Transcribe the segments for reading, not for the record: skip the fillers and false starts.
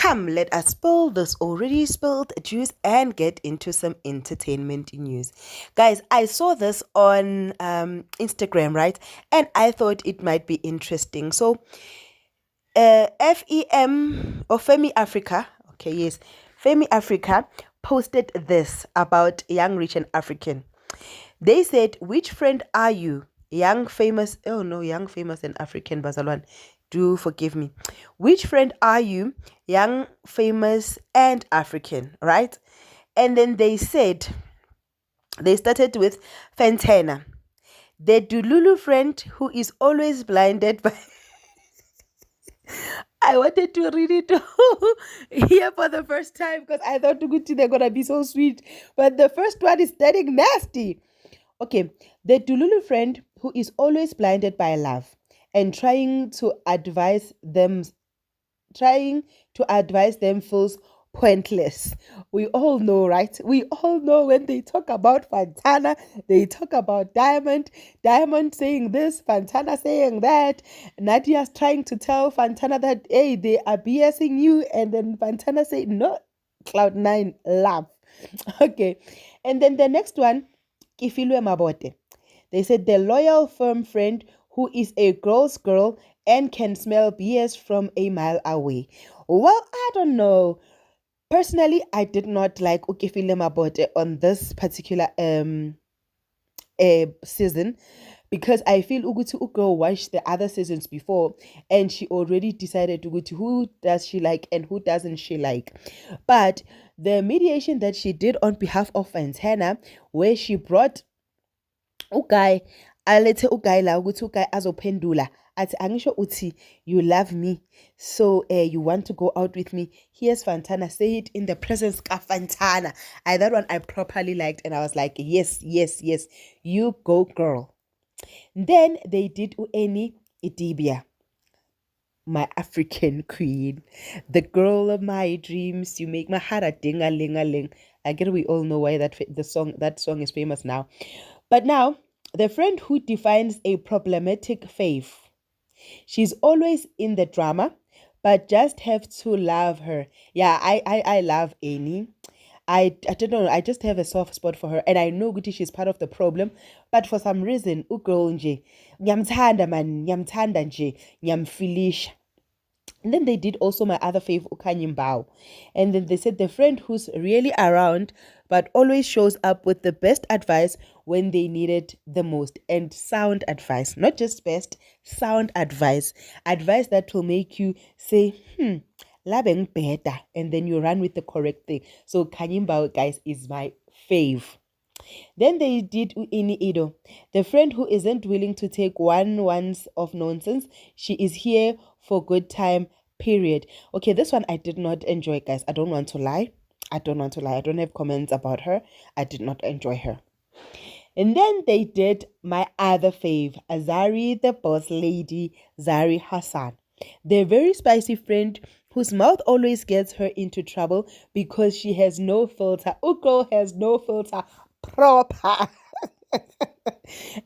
Come, let us spill this already spilled juice and get into some entertainment news. Guys, I saw this on Instagram, right? And I thought it might be interesting. So, FEM or Femi Africa, okay, yes, Femi Africa posted this about Young Rich and African. They said, which friend are you? Young, famous, oh no, Young, famous and African Bazalwan. Do forgive me. Which friend are you? Young, famous and African, right? And then they said, they started with Fantana, the Dululu friend who is always blinded by. I wanted to read it here for the first time because I thought they're gonna be so sweet. But the first one is getting nasty. Okay, the Dululu friend who is always blinded by love and trying to advise them feels pointless. We all know, right? We all know when they talk about Fantana, they talk about Diamond saying this, Fantana saying that. Nadia's trying to tell Fantana that, hey, they are BSing you, and then Fantana say, no, Cloud9, laugh. Okay, and then the next one, Kifilwe Mabote. They said the loyal, firm friend who is a girl's girl and can smell BS from a mile away. Well, I don't know. Personally, I did not like Ukefile Mabote on this particular season because I feel Uguti Ugo watched the other seasons before and she already decided Uguti who does she like and who doesn't she like. But the mediation that she did on behalf of Fantana, where she brought uguy alethe uguy la ukuthi uguy azophendula athi angisho uthi you love me so you want to go out with me. Here's Fantana, say it in the presence of Fantana. That one I properly liked and I was like, yes, you go girl. Then they did Eni Idibia, my African queen, the girl of my dreams. You make my heart a ding-a-ling-a-ling. I get we all know why that song is famous now. But now, the friend who defines a problematic faith. She's always in the drama, but just have to love her. Yeah, I love Annie. I don't know, I just have a soft spot for her. And I know Guti she's part of the problem. But for some reason, ugirl nje, nyamthanda man, nyamthanda nje, nyamfilisha. And then they did also my other fave, Ukanyimbao. And then they said the friend who's really around but always shows up with the best advice when they need it the most. And sound advice, not just best, sound advice. Advice that will make you say, labeng better. And then you run with the correct thing. So Kanyimbao, guys, is my fave. Then they did Ini Ido, the friend who isn't willing to take once of nonsense. She is here for good time, period. Okay, this one I did not enjoy, guys. I don't want to lie. I don't have comments about her. I did not enjoy her. And then they did my other fave, Zari the boss lady, Zari Hassan. The very spicy friend whose mouth always gets her into trouble because she has no filter. Uko has no filter. Proper.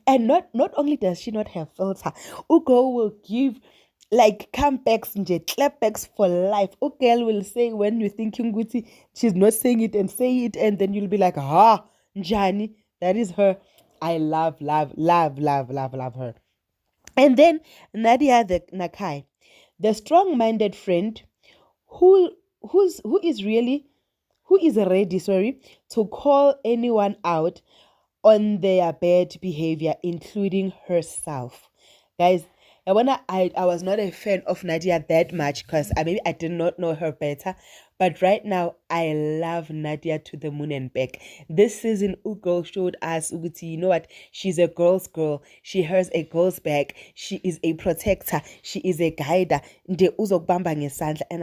And not only does she not have filter, Ugo will give like comebacks and clapbacks for life. Ugo will say when you're thinking Guti, she's not saying it and say it, and then you'll be like, Njani, that is her. I love her. And then Nadia the Nakai, the strong-minded friend who is ready, to call anyone out on their bad behavior, including herself. Guys, I was not a fan of Nadia that much because maybe I did not know her better. But right now, I love Nadia to the moon and back. This season, Ugo showed us, Uguti, you know what? She's a girl's girl. She has a girl's back. She is a protector. She is a guider. And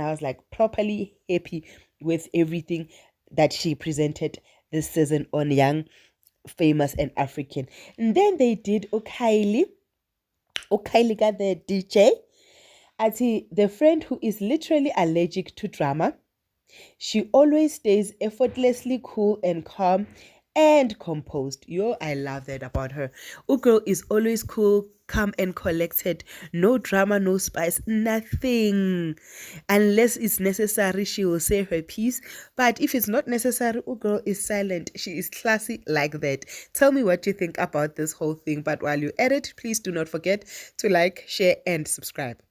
I was like properly happy with everything that she presented this season on Young, Famous and African. And then they did Okaili got the DJ. Ati, the friend who is literally allergic to drama. She always stays effortlessly cool and calm and composed. I love that about her. Ugirl is always cool, calm and collected. No drama, no spice, nothing. Unless it's necessary, she will say her piece. But if it's not necessary, girl is silent. She is classy like that. Tell me what you think about this whole thing. But while you edit, please do not forget to like, share, and subscribe.